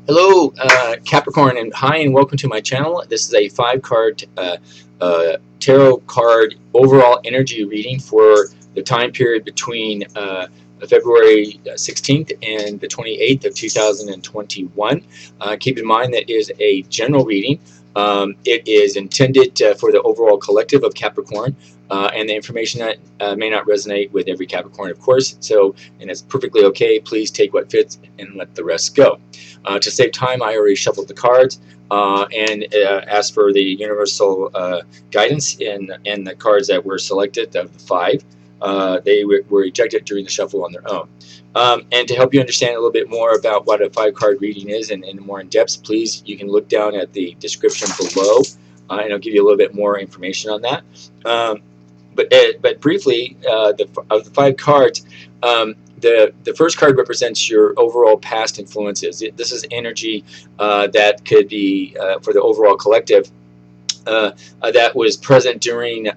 Hello, Capricorn, and hi, and welcome to my channel. This is a 5-card tarot card overall energy reading for the time period between February 16th and the 28th of 2021. Keep in mind that is a general reading. It is intended for the overall collective of Capricorn, and the information that may not resonate with every Capricorn, of course. So, and it's perfectly okay. Please take what fits and let the rest go. To save time, I already shuffled the cards and asked for the universal guidance in the cards that were selected of the 5. They were ejected during the shuffle on their own. And to help you understand a little bit more about what a 5-card reading is and more in depth, please, you can look down at the description below, and I'll give you a little bit more information on that. But briefly, of the 5 cards, the first card represents your overall past influences. This is energy that could be for the overall collective that was present during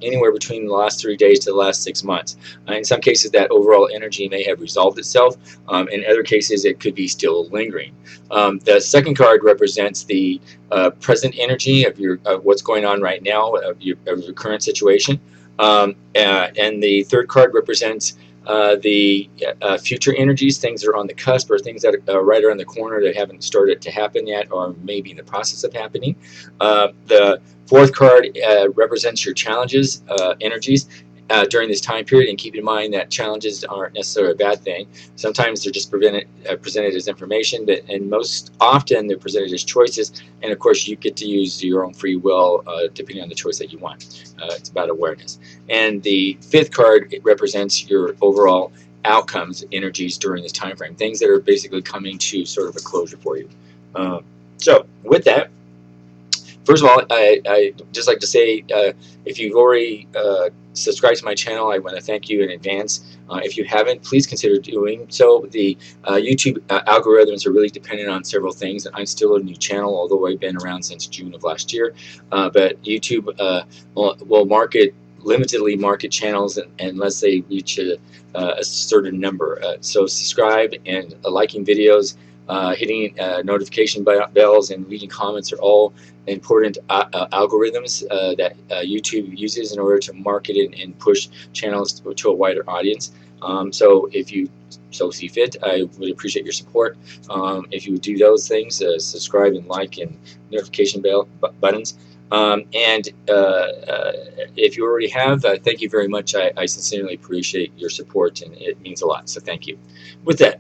anywhere between the last 3 days to the last 6 months. In some cases, that overall energy may have resolved itself. In other cases, it could be still lingering. The second card represents the present energy of what's going on right now, of your current situation. And the third card represents the future energies, things that are on the cusp, or things that are right around the corner that haven't started to happen yet, or maybe in the process of happening. The fourth card represents your challenges, energies, during this time period, and keep in mind that challenges aren't necessarily a bad thing. Sometimes they're just presented as information, and most often they're presented as choices, and of course you get to use your own free will depending on the choice that you want. It's about awareness. And the fifth card, it represents your overall outcomes, energies during this time frame, things that are basically coming to sort of a closure for you. So with that, first of all, I just like to say, if you've already subscribed to my channel, I want to thank you in advance. If you haven't, please consider doing so. The YouTube algorithms are really dependent on several things. I'm still a new channel, although I've been around since June of last year. But YouTube will limitedly market channels unless they reach a certain number. So subscribe and liking videos, hitting notification bells, and reading comments are all important algorithms that YouTube uses in order to market it and push channels to a wider audience. So if you so see fit, I would appreciate your support. If you would do those things, subscribe and like and notification bell buttons. And if you already have, thank you very much. I sincerely appreciate your support, and it means a lot. So thank you. With that,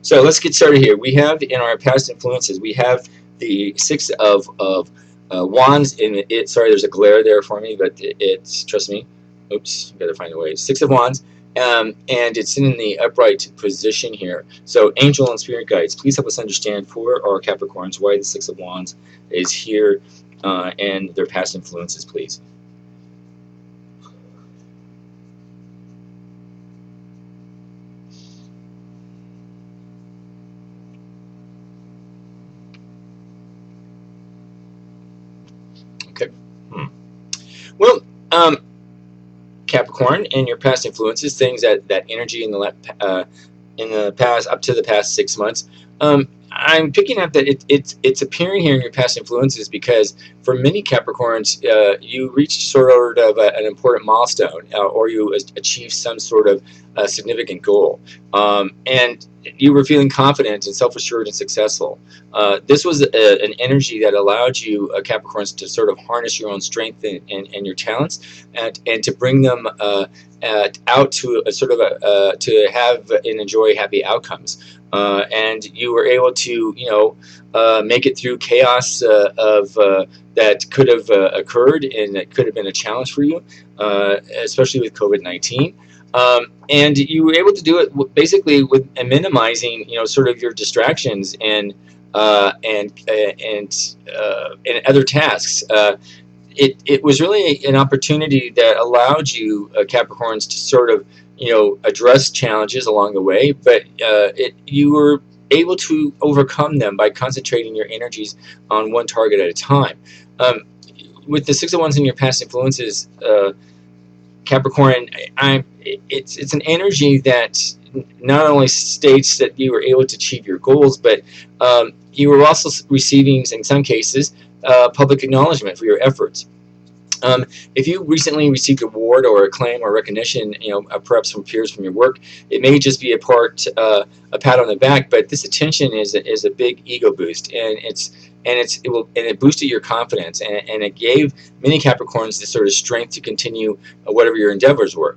so let's get started here. We have in our past influences, we have the 6 of Wands. And sorry, there's a glare there for me, but it's, trust me. Oops, gotta find a way. 6 of Wands. And it's in the upright position here. So angel and spirit guides, please help us understand for our Capricorns why the 6 of Wands is here and their past influences, please. Okay. Well, Capricorn, and your past influences, things that energy in the past, up to the past 6 months. I'm picking up that it's appearing here in your past influences because for many Capricorns, you reached sort of an important milestone, or you achieved some sort of significant goal, and you were feeling confident and self-assured and successful. This was an energy that allowed you, Capricorns, to sort of harness your own strength and your talents, and to bring them out to a sort of to have and enjoy happy outcomes. And you were able to, make it through chaos that could have occurred, and that could have been a challenge for you, especially with COVID-19. And you were able to do it basically with minimizing, sort of your distractions and other tasks. It was really an opportunity that allowed you, Capricorns, to sort of, address challenges along the way, but you were able to overcome them by concentrating your energies on one target at a time. With the 6 of Wands in your past influences, Capricorn, it's an energy that not only states that you were able to achieve your goals, but you were also receiving, in some cases, public acknowledgement for your efforts. If you recently received an award or acclaim or recognition, perhaps from peers from your work, it may just be a pat on the back, but this attention is a big ego boost, and it boosted your confidence, and it gave many Capricorns this sort of strength to continue whatever your endeavors were.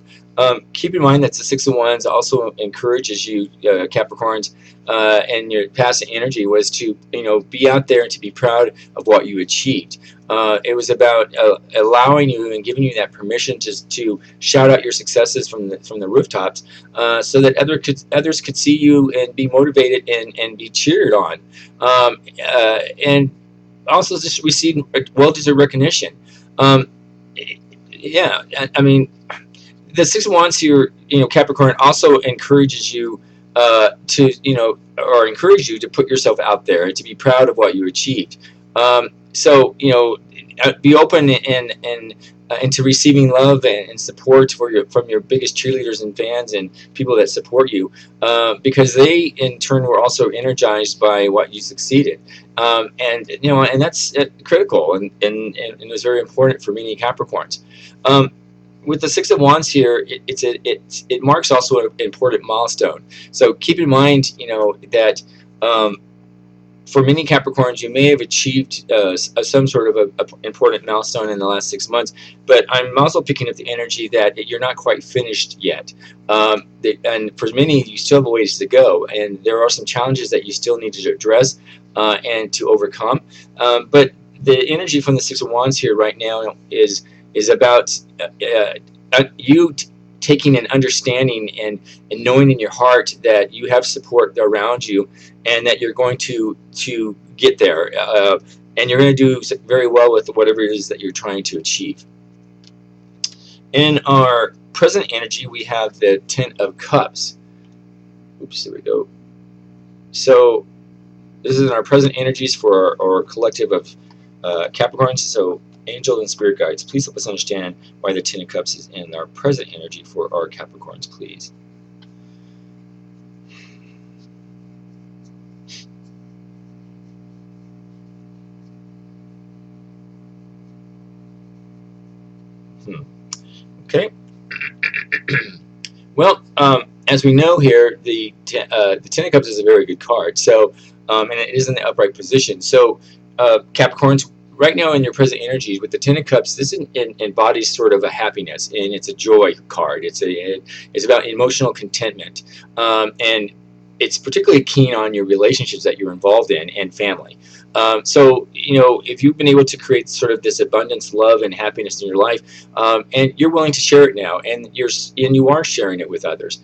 Keep in mind that the Six of Wands also encourages you, Capricorns, and your past energy was to be out there and to be proud of what you achieved. It was about allowing you and giving you that permission to shout out your successes from the rooftops, so that others could see you and be motivated and be cheered on, and also just receive well-deserved recognition. Yeah, I mean, the Six of Wands here, Capricorn, also encourages you or encourage you to put yourself out there and to be proud of what you achieved. So be open and to receiving love and support from your biggest cheerleaders and fans and people that support you, because they in turn were also energized by what you succeeded, and that's critical and it was very important for many Capricorns. With the Six of Wands here, it marks also an important milestone. So keep in mind, that for many Capricorns, you may have achieved some sort of a important milestone in the last 6 months, but I'm also picking up the energy that you're not quite finished yet. And for many, you still have a ways to go, and there are some challenges that you still need to address and to overcome. But the energy from the Six of Wands here right now is about you taking an understanding and knowing in your heart that you have support around you, and that you're going to get there, and you're going to do very well with whatever it is that you're trying to achieve. In our present energy, we have the Ten of Cups. Oops, there we go. So this is in our present energies for our collective of Capricorns. So angel and spirit guides, please help us understand why the Ten of Cups is in our present energy for our Capricorns, please. Okay. Well, as we know here, the Ten of Cups is a very good card. So, and it is in the upright position. So, Capricorns, right now in your present energies with the Ten of Cups, this embodies sort of a happiness, and it's a joy card. It's about emotional contentment, and it's particularly keen on your relationships that you're involved in and family. So if you've been able to create sort of this abundance, love, and happiness in your life, and you're willing to share it now, and you are sharing it with others,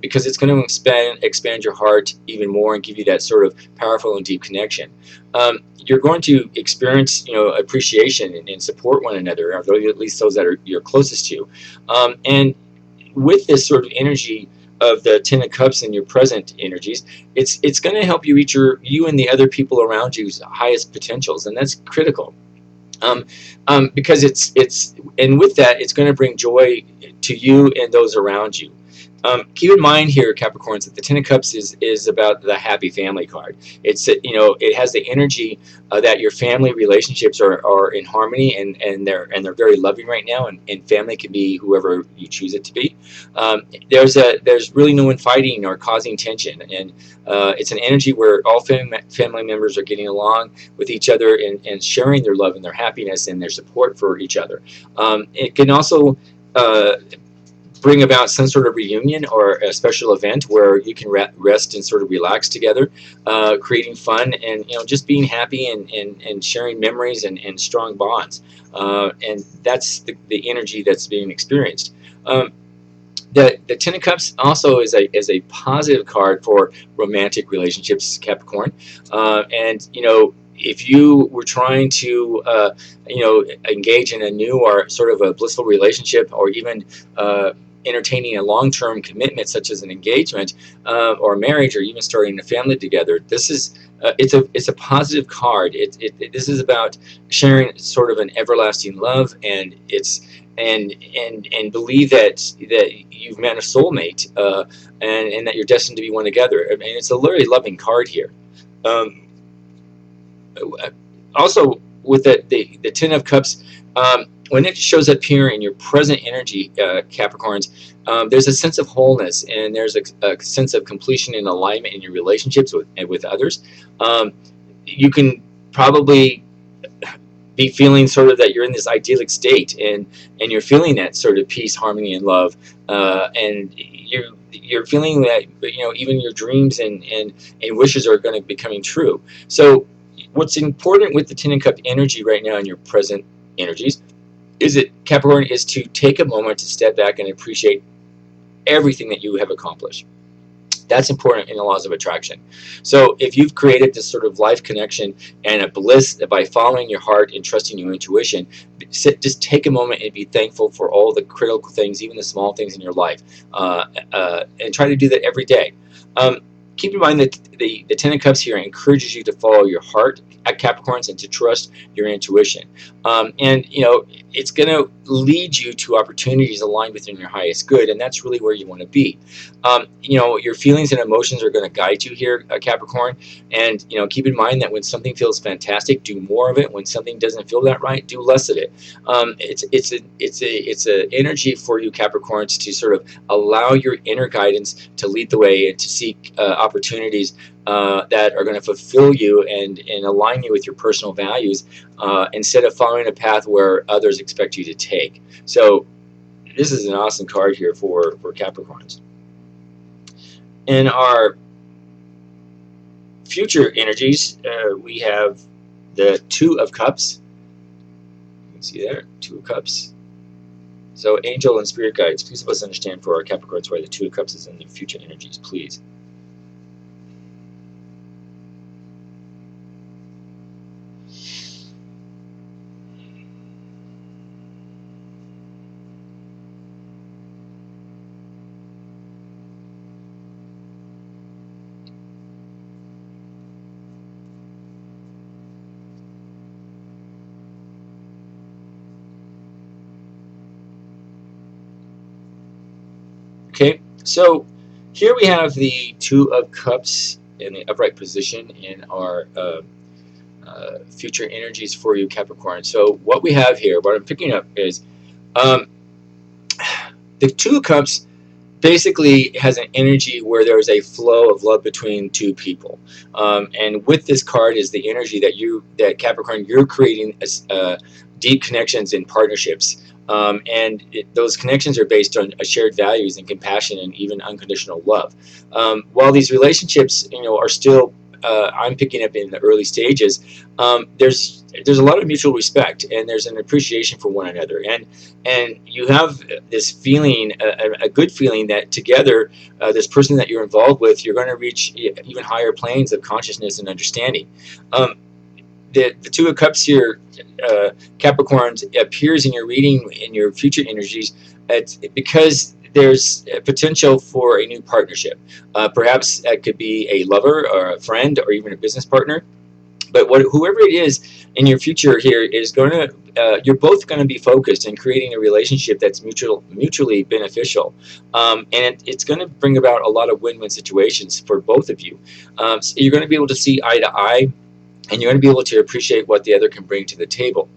because it's going to expand your heart even more and give you that sort of powerful and deep connection. You're going to experience appreciation and support one another, or at least those that you're closest to, and with this sort of energy of the Ten of Cups in your present energies, it's going to help you reach you and the other people around you's highest potentials, and that's critical. Because and with that, it's going to bring joy to you and those around you. Keep in mind here, Capricorns, that the Ten of Cups is about the happy family card. It has the energy that your family relationships are in harmony, and they're very loving right now, and family can be whoever you choose it to be. There's really no one fighting or causing tension, and it's an energy where all family members are getting along with each other and sharing their love and their happiness and their support for each other. It can also bring about some sort of reunion or a special event where you can rest and sort of relax together, creating fun and just being happy and sharing memories and strong bonds, and that's the energy that's being experienced. The Ten of Cups also is a positive card for romantic relationships, Capricorn, and if you were trying to engage in a new or sort of a blissful relationship, or even entertaining a long-term commitment such as an engagement or marriage, or even starting a family together, this is it's a positive card. This is about sharing sort of an everlasting love, and and believe that you've met a soulmate, and that you're destined to be one together. I mean, it's a very loving card here. Um, Also, with the Ten of Cups, when it shows up here in your present energy, Capricorns, there's a sense of wholeness, and there's a sense of completion and alignment in your relationships with others. You can probably be feeling sort of that you're in this idyllic state, and you're feeling that sort of peace, harmony, and love, and you're feeling that, you know, even your dreams and wishes are going to be coming true. So what's important with the Ten of Cup energy right now in your present energies is that, Capricorn, is to take a moment to step back and appreciate everything that you have accomplished. That's important in the laws of attraction. So if you've created this sort of life connection and a bliss by following your heart and trusting your intuition, just take a moment and be thankful for all the critical things, even the small things in your life, and try to do that every day. Keep in mind that the Ten of Cups here encourages you to follow your heart at Capricorns and to trust your intuition. And, you know, it's going to lead you to opportunities aligned within your highest good, and that's really where you want to be. You know, your feelings and emotions are going to guide you here, Capricorn. And, you know, keep in mind that when something feels fantastic, do more of it. When something doesn't feel that right, do less of it. It's a energy for you, Capricorns, to sort of allow your inner guidance to lead the way and to seek opportunities that are going to fulfill you and align you with your personal values, instead of following a path where others expect you to take. So this is an awesome card here for Capricorns. In our future energies, we have the Two of Cups. You can see there, Two of Cups. So angel and spirit guides, please help us understand for our Capricorns why the Two of Cups is in the future energies, please. Okay, so here we have the Two of Cups in the upright position in our future energies for you, Capricorn. So what we have here, what I'm picking up is, um, the Two of Cups basically has an energy where there's a flow of love between two people, and with this card is the energy that Capricorn, you're creating deep connections and partnerships, and those connections are based on shared values and compassion and even unconditional love. While these relationships, you know, are still, I'm picking up in the early stages, there's a lot of mutual respect, and there's an appreciation for one another, and you have this feeling, a good feeling, that together, this person that you're involved with, you're going to reach even higher planes of consciousness and understanding. The Two of Cups here, Capricorns, appears in your reading in your future energies because there's a potential for a new partnership. Perhaps that could be a lover or a friend or even a business partner. But whoever it is in your future here is going to, you're both going to be focused in creating a relationship that's mutually beneficial, and it's going to bring about a lot of win-win situations for both of you. So you're going to be able to see eye to eye, and you're going to be able to appreciate what the other can bring to the table.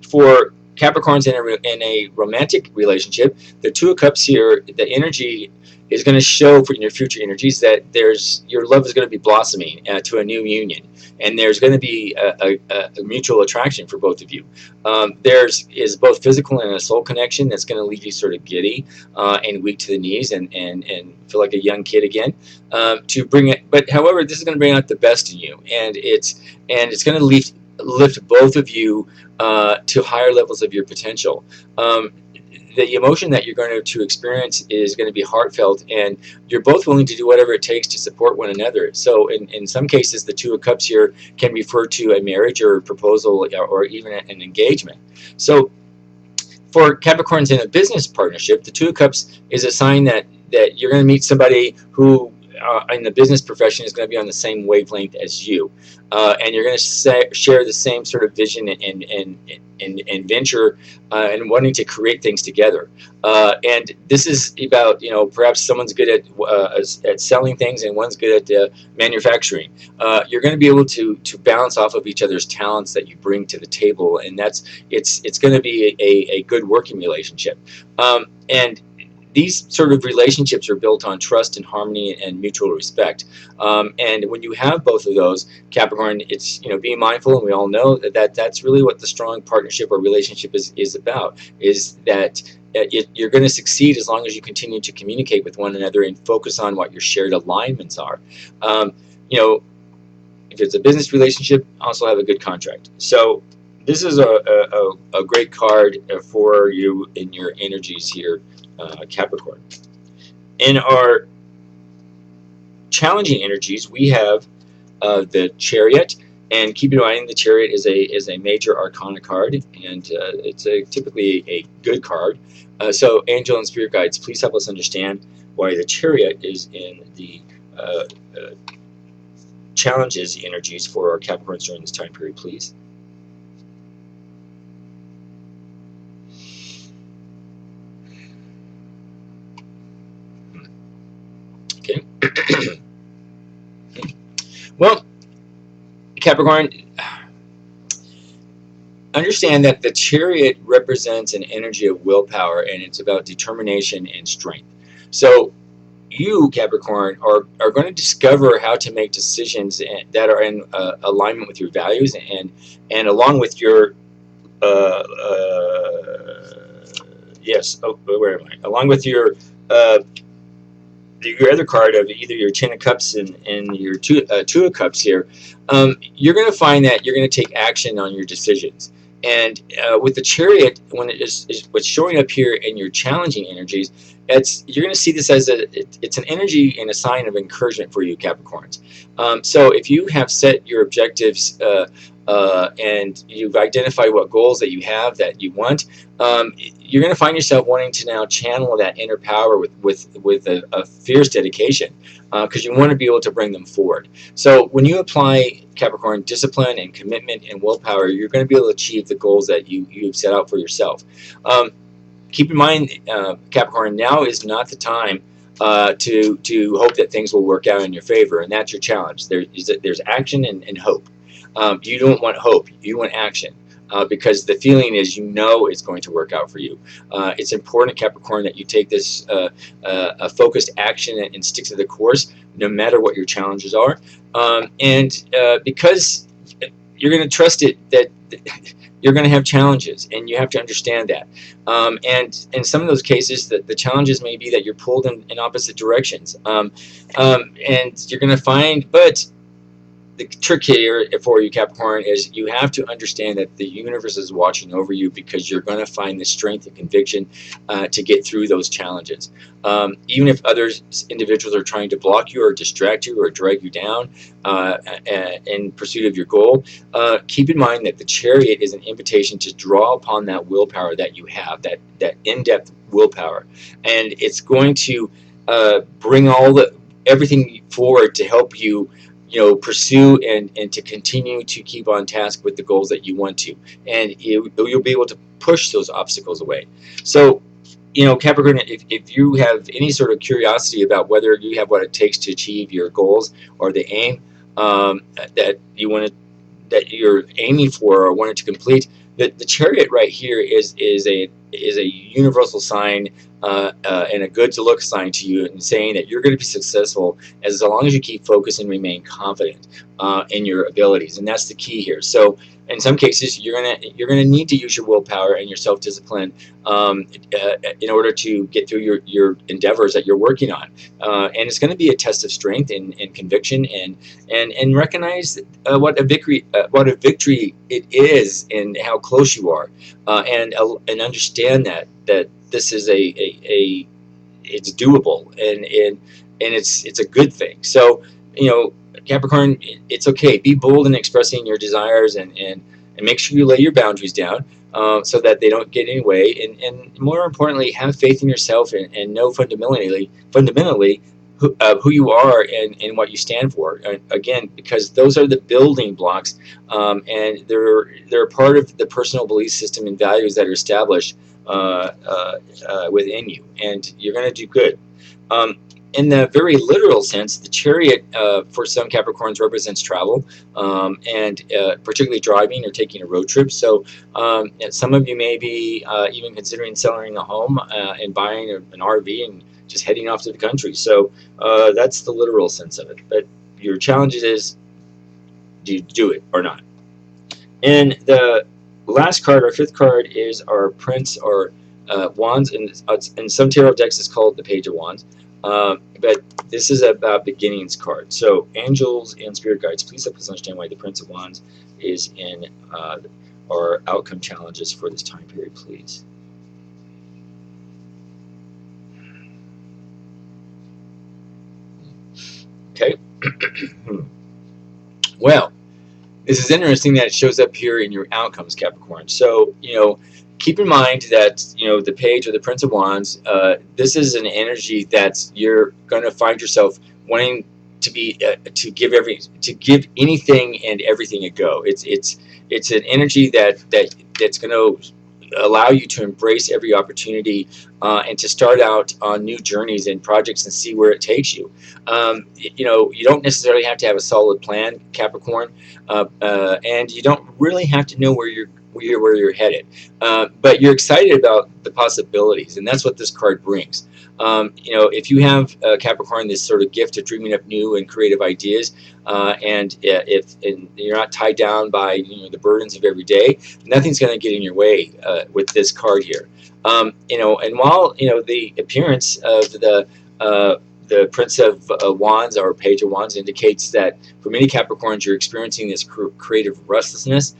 For Capricorns in a romantic relationship, the Two of Cups here, the energy is going to show for your future energies that your love is going to be blossoming to a new union, and there's going to be a mutual attraction for both of you. Is both physical and a soul connection that's going to leave you sort of giddy and weak to the knees and feel like a young kid again. To bring it, but however, this is going to bring out the best in you, and it's going to lift both of you to higher levels of your potential. The emotion that you're going to experience is going to be heartfelt, and you're both willing to do whatever it takes to support one another. So in some cases, the Two of Cups here can refer to a marriage or a proposal or even an engagement. So for Capricorns in a business partnership, the Two of Cups is a sign that you're going to meet somebody who in the business profession is going to be on the same wavelength as you, and you're going to share the same sort of vision and venture, and wanting to create things together. And this is about, perhaps someone's good at selling things and one's good at manufacturing. You're going to be able to bounce off of each other's talents that you bring to the table, and it's going to be a good working relationship. And these sort of relationships are built on trust and harmony and mutual respect. And when you have both of those, Capricorn, it's, being mindful, and we all know that's really what the strong partnership or relationship is about, is that you're going to succeed as long as you continue to communicate with one another and focus on what your shared alignments are. If it's a business relationship, also have a good contract. So this is a great card for you in your energies here, Capricorn. In our challenging energies, we have the Chariot, and keep in mind the Chariot is a major arcana card, and it's typically a good card. So angel and spirit guides, please help us understand why the Chariot is in the challenges energies for our Capricorns during this time period, please. Okay. Well, Capricorn, understand that the Chariot represents an energy of willpower, and it's about determination and strength. So you, Capricorn, are going to discover how to make decisions that are in alignment with your values, and along with your where am I? Along with your other card of either your Ten of Cups and your Two of Cups here, you're going to find that you're going to take action on your decisions. And with the Chariot, when it's showing up here in your challenging energies, you're going to see this as it's an energy and a sign of encouragement for you, Capricorns. So if you have set your objectives and you've identified what goals that you have that you want, you're going to find yourself wanting to now channel that inner power with a fierce dedication, because you want to be able to bring them forward. So when you apply, Capricorn, discipline and commitment and willpower, you're going to be able to achieve the goals that you've set out for yourself. Keep in mind, Capricorn, now is not the time to hope that things will work out in your favor, and that's your challenge. There's action and hope. You don't want hope, you want action, because the feeling is it's going to work out for you. It's important, Capricorn, that you take this a focused action and stick to the course no matter what your challenges are, and because you're going to trust it that you're going to have challenges, and you have to understand that. And in some of those cases, the challenges may be that you're pulled in opposite directions, and you're going to find, but the trick here for you, Capricorn, is you have to understand that the universe is watching over you, because you're going to find the strength and conviction to get through those challenges. Even if individuals are trying to block you or distract you or drag you down in pursuit of your goal, keep in mind that the Chariot is an invitation to draw upon that willpower that you have, that in-depth willpower, and it's going to bring everything forward to help you pursue and to continue to keep on task with the goals that you want to, and you'll be able to push those obstacles away. So, Capricorn, if you have any sort of curiosity about whether you have what it takes to achieve your goals or the aim that you're aiming for or wanting to complete, the Chariot right here is a universal sign and a good to look sign to you, and saying that you're going to be successful as long as you keep focused and remain confident in your abilities, and that's the key here. So in some cases, you're gonna need to use your willpower and your self-discipline in order to get through your endeavors that you're working on, and it's going to be a test of strength and conviction, and recognize what a victory it is, and how close you are, and understand that this is it's doable, and it's a good thing. So Capricorn, it's okay. Be bold in expressing your desires, and make sure you lay your boundaries down so that they don't get in the way. And more importantly, have faith in yourself, and know fundamentally who you are and what you stand for. Again, because those are the building blocks, and they're part of the personal belief system and values that are established within you, and you're going to do good. In the very literal sense, the chariot for some Capricorns represents travel, and particularly driving or taking a road trip. So some of you may be even considering selling a home and buying an RV and just heading off to the country. So that's the literal sense of it. But your challenge is, do you do it or not? And the last card, our fifth card, is our Prince or Wands. And in some tarot decks, it's called the Page of Wands. But this is about beginnings card. So angels and spirit guides, please help us understand why the Prince of Wands is in our outcome challenges for this time period, please. Okay. Well, this is interesting that it shows up here in your outcomes, Capricorn. So, keep in mind that, the Page or the Prince of Wands, this is an energy that you're going to find yourself wanting to be, to give anything and everything a go. It's an energy that's going to allow you to embrace every opportunity and to start out on new journeys and projects and see where it takes you. You don't necessarily have to have a solid plan, Capricorn, and you don't really have to know where you're headed. But you're excited about the possibilities, and that's what this card brings. If you have Capricorn, this sort of gift of dreaming up new and creative ideas, and you're not tied down by the burdens of every day, nothing's going to get in your way with this card here. And while the appearance of the Prince of Wands or Page of Wands indicates that for many Capricorns you're experiencing this creative restlessness.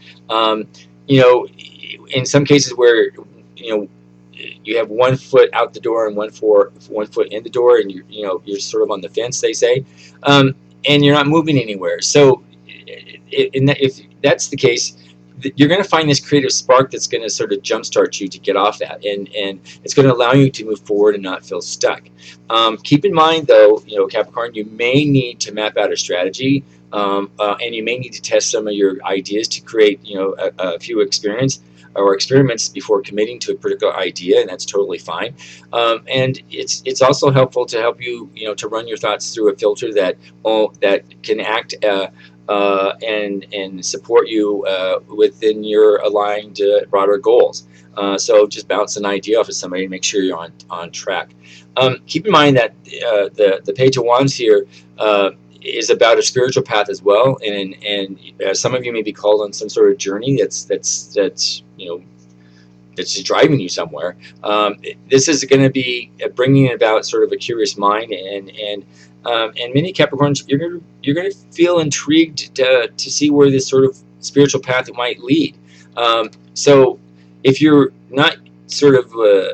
In some cases where you have one foot out the door and one foot in the door, and you're sort of on the fence, they say, and you're not moving anywhere. So if that's the case, you're going to find this creative spark that's going to sort of jumpstart you to get off that, and it's going to allow you to move forward and not feel stuck. Keep in mind, though, Capricorn, you may need to map out a strategy, and you may need to test some of your ideas to create, a few experiments before committing to a particular idea, and that's totally fine. And it's also helpful to help you, to run your thoughts through a filter that can act and support you within your aligned broader goals. So just bounce an idea off of somebody and make sure you're on track. Keep in mind that the Page of Wands here is about a spiritual path as well, and some of you may be called on some sort of journey that's just driving you somewhere. This is going to be bringing about sort of a curious mind, and many Capricorns, you're going to feel intrigued to see where this sort of spiritual path might lead. So if you're not sort of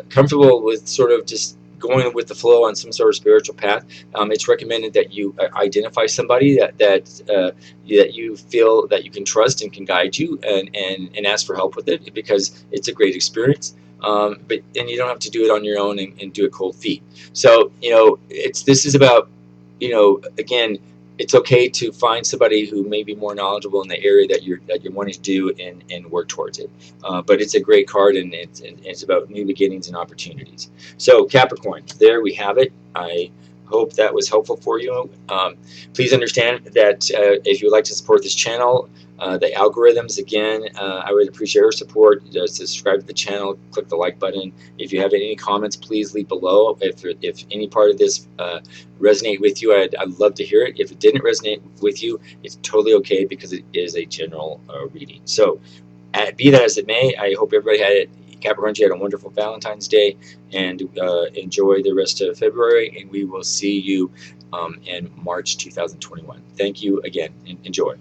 comfortable with sort of just going with the flow on some sort of spiritual path, it's recommended that you identify somebody that you feel that you can trust and can guide you, and ask for help with it, because it's a great experience. And you don't have to do it on your own and do it cold feet. So this is about, again, it's okay to find somebody who may be more knowledgeable in the area that you're wanting to do and work towards it. But it's a great card, and it's about new beginnings and opportunities. So Capricorn, there we have it. I hope that was helpful for you. Please understand that if you would like to support this channel, the algorithms, again, I would appreciate your support. Subscribe to the channel, click the like button. If you have any comments, please leave below. If any part of this resonate with you, I'd love to hear it. If it didn't resonate with you, it's totally okay, because it is a general reading. So be that as it may, I hope everybody Capricorn, you had a wonderful Valentine's Day, and enjoy the rest of February, and we will see you in March 2021. Thank you again, and enjoy.